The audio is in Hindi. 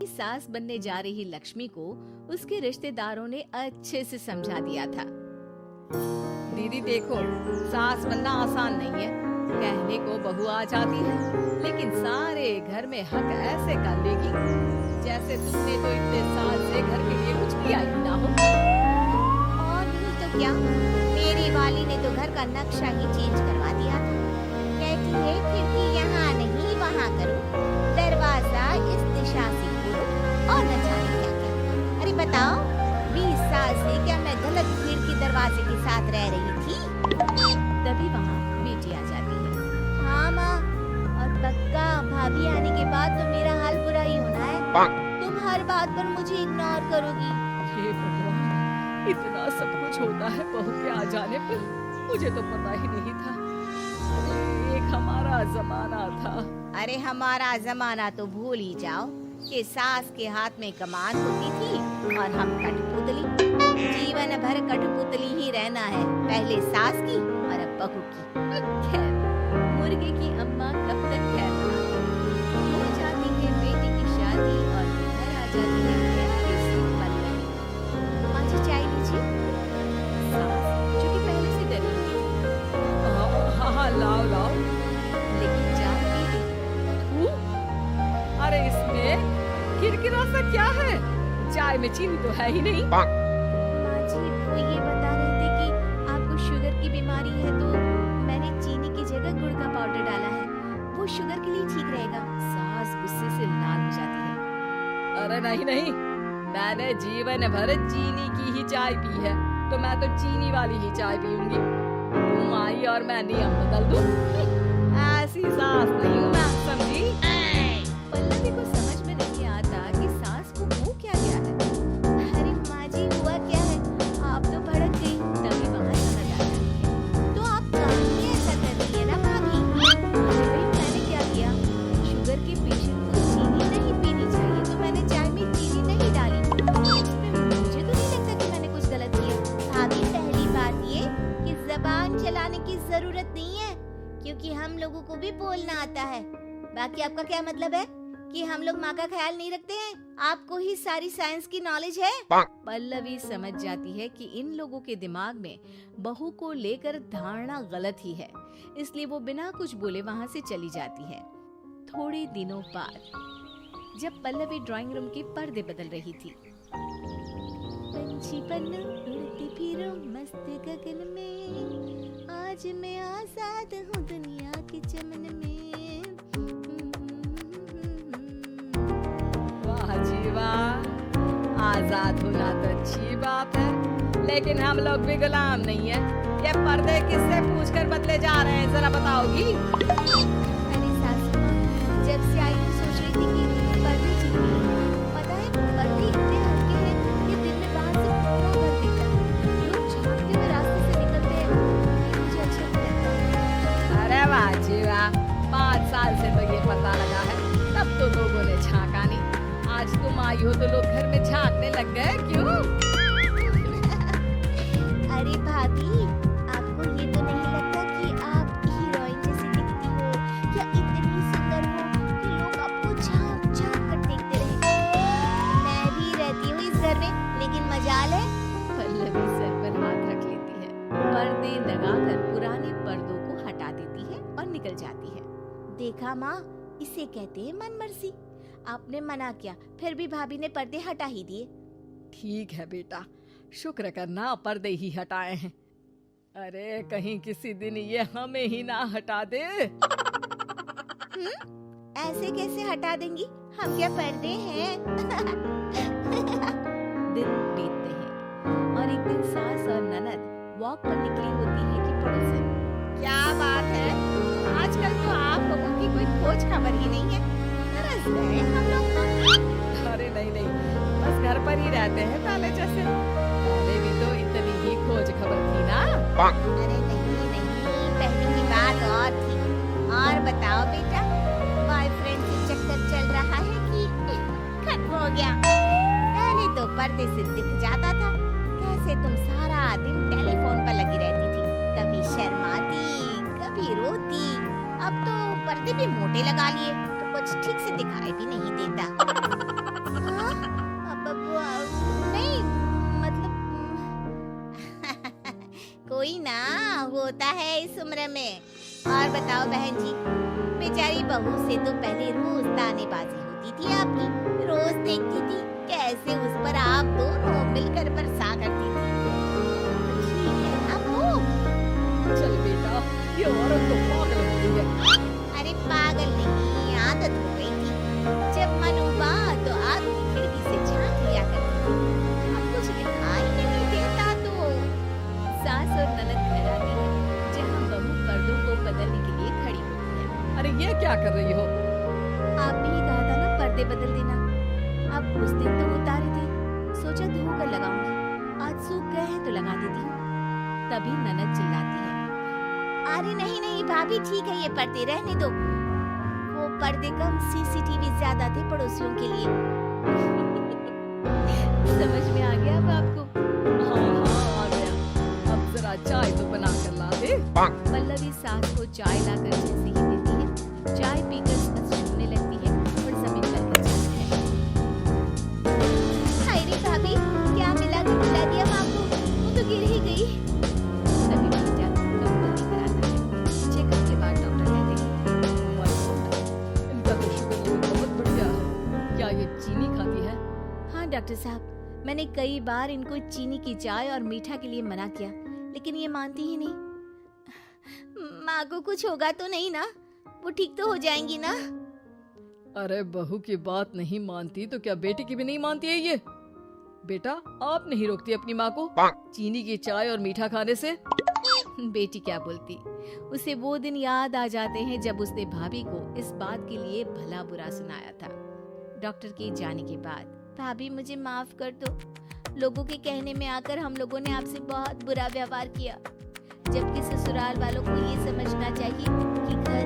अपनी सास बनने जा रही लक्ष्मी को उसके रिश्तेदारों ने अच्छे से समझा दिया था। दीदी देखो, सास बनना आसान नहीं है। कहने को बहू आ जाती है, लेकिन सारे घर में हक ऐसे कर लेगी जैसे तुमने तो इतने साल से घर के लिए कुछ किया ही ना हो। और नहीं तो क्या, मेरी वाली ने तो घर का नक्शा ही चेंज करवा दिया था। कहती है खिड़की यहाँ नहीं वहाँ करो, दरवाजा इस दिशा से खोलो और न जाने क्या क्या। अरे बताओ, 20 साल से क्या मैं गलत खिड़की दरवाजे के साथ रह रही थी? तभी वहाँ बेटी आ जाती है। हाँ माँ, और पक्का भाभी आने के बाद तो मेरा हाल बुरा ही होना है। तुम हर बात पर मुझे इग्नोर करोगी। हे भगवान, इतना सब कुछ होता है बहू के आ जाने पर, मुझे तो पता ही नहीं था। एक हमारा जमाना था। अरे हमारा जमाना तो भूल ही जाओ कि सास के हाथ में कमान होती थी और हम कठपुतली। जीवन भर कठपुतली ही रहना है, पहले सास की और अब बहू की। खैर, मुर्गे की अम्मा कब तक खैर बनाती? हो जाती है बेटी की शादी और घर आ जाती है प्यारी सी पल्लवी। माँ जी चाय लीजिए। सास जो कि पहले से डरी हुई थी, हाँ, लाओ लाओ। लेकिन चाय पी ली। अरे इसमें किरकिरा सा क्या है? चाय में चीनी तो है ही नहीं। माँ जी वो ये बता रहे थे कि आपको शुगर की बीमारी है, तो मैंने चीनी की जगह गुड़ का पाउडर डाला है, वो शुगर के लिए ठीक रहेगा। सास गुस्से से लाल हो जाती है। अरे नहीं नहीं, मैंने जीवन भर चीनी की ही चाय पी है, तो मैं तो चीनी वाली ही चाय पीऊंगी। तुम आई और मैं नियम बदल दूं? ऐसी सास नहीं हूँ मैं, समझी? पल्लवी को समझ में नहीं आता कि सास को हो क्या गया है। अरे माँ जी हुआ क्या है, आप तो भड़क गई। तभी वहाँ समझ आ जाती है। तो आप काहे ऐसा कर रही है ना भाभी? अरे भाई, मैंने क्या किया? शुगर के पेशेंट को चीनी नहीं पीनी चाहिए, तो मैंने चाय में चीनी नहीं डाली। इसमें मुझे तो नहीं लगता कि मैंने कुछ गलत किया। भाभी पहली बात ये कि जबान चलाने की जरूरत नहीं है, क्योंकि हम लोगों को भी बोलना आता है। बाकी आपका क्या मतलब है कि हम लोग माँ का ख्याल नहीं रखते हैं? आपको ही सारी साइंस की नॉलेज है। पल्लवी समझ जाती है कि इन लोगों के दिमाग में बहू को लेकर धारणा गलत ही है, इसलिए वो बिना कुछ बोले वहाँ से चली जाती है। थोड़े दिनों बाद जब पल्लवी ड्राइंग रूम के पर्दे बदल रही थी, पंछी पन्नू उड़ती फिरूं मस्त गगन में, आज मैं आजाद हूँ दुनिया के चमन में। वाह जी वाह, आजाद होना तो अच्छी बात है, लेकिन हम लोग भी गुलाम नहीं है। ये पर्दे किससे पूछकर बदले जा रहे हैं, जरा बताओगी? अरे सासू माँ, जब से आई हूँ सोच रही थी कि पर्दे चाहिए। पता है पर्दे इतने हल्के हैं कि दिन में बाहर से पूरा घर दिखता है। लोग झांकते हुए रास्ते से निकलते हैं, ये मुझे अच्छा नहीं लगता। अरे वाह जी वाह, 5 साल से तो ये पता लगा है, तब तो लोगों ने झांका नहीं। आज तुम आई हो तो लोग घर में झांकने लग गए, क्यों? अरे भाभी, आपको ये तो नहीं लगता कि आप हीरोइन जैसी दिखती हो या इतनी सुंदर हो कि लोग आपको झांक झांक कर देखते रहे? मैं भी रहती हूँ इस घर में, लेकिन मजाल है पल्लवी सर पर हाथ रख लेती है, पर्दे लगाकर पुराने पर्दों को हटा देती है और निकल जाती है। देखा माँ, इसे कहते हैं मनमर्जी। आपने मना किया, फिर भी भाभी ने पर्दे हटा ही दिए। ठीक है बेटा, शुक्र करना पर्दे ही हटाए हैं। अरे कहीं किसी दिन ये हमें ही ना हटा दे। ऐसे कैसे हटा देंगी, हम क्या पर्दे हैं? दिन बीतते हैं और एक दिन सास और ननद वॉक पर निकली होती है कि पड़ोसन। क्या बात है, आजकल तो आप लोगों की कोई खोज खबर ही नहीं है। तरस गए हम लोग तो। अरे नहीं नहीं, बस घर पर ही रहते हैं पहले जैसे। पहले भी तो इतनी ही खोज खबर थी ना। अरे नहीं नहीं, पहले की बात और थी। और बताओ बेटा, बॉयफ्रेंड से चक्कर चल रहा है कि खत्म हो गया? पहले तो पर्दे से दिख जाता था कैसे तुम सारा दिन टेलीफोन पर लगी रहती थी, कभी शर्माती कभी रोती। अब तो पर्दे भी मोटे लगा लिए, तो कुछ ठीक से दिखाई भी नहीं देता। हाँ? नहीं मतलब कोई ना होता है इस उम्र में। और बताओ बहन जी, बेचारी बहू से तो पहले रोज तानेबाजी होती थी आपकी, रोज देखती थी कैसे उस पर आप दोनों मिलकर बरसा करती थी। ठीक है ना वो? चल बेटा, ये औरत तो पागल हो गई है। अरे पागल नहीं, आदत हो गई थी। जब मन हुआ तो आपकी खिड़की से झांक लिया करती थी। अब कुछ दिखाई नहीं देता तो। सास और ननद घर आती है, जहाँ बहू पर्दों को बदलने के लिए खड़ी होती है। अरे ये क्या कर रही हो? आपने ही कहा था ना पर्दे बदल देना। अब उस दिन तो उतारे थे, सोचा धोकर लगाऊंगी, आज सूख गए हैं तो लगा देती हूँ। तभी ननद चिल्लाती है, अरे नहीं नहीं भाभी, ठीक है ये पर्दे रहने दो। वो पर्दे कम, सीसीटीवी ज्यादा थे पड़ोसियों के लिए। समझ में आ गया अब आपको? हाँ आ गया। अब जरा चाय तो बना कर ला दे। पल्लवी सास को चाय लाकर जैसे ही देती है, चाय पीकर सांस छूटने लगती है और जमीन पर गिर जाती है। हाय रे भाभी, क्या मिला के बुला दिया माँ को? वो तो गिर ही गई। तभी बेटा डॉक्टर लेकर आता है। चेकअप के बाद डॉक्टर कहते हैं, इनका तो शुगर लेवल बहुत बढ़िया है। क्या ये चीनी खाती है? हाँ डॉक्टर साहब, मैंने कई बार इनको चीनी की चाय और मीठा के लिए मना किया, लेकिन ये मानती ही नहीं। माँ को कुछ होगा तो नहीं ना? वो ठीक तो हो जाएंगी ना? अरे बहू की बात नहीं मानती तो क्या बेटी की भी नहीं मानती है ये? बेटा, आप नहीं रोकती अपनी माँ को चीनी की चाय और मीठा खाने से? बेटी क्या बोलती, उसे वो दिन याद आ जाते हैं जब उसने भाभी को इस बात के लिए भला बुरा सुनाया था। डॉक्टर के जाने के बाद, भाभी मुझे माफ कर दो। लोगों के कहने में आकर हम लोगों ने आपसे बहुत बुरा व्यवहार किया, जबकि ससुराल वालों को ये समझना चाहिए कि घर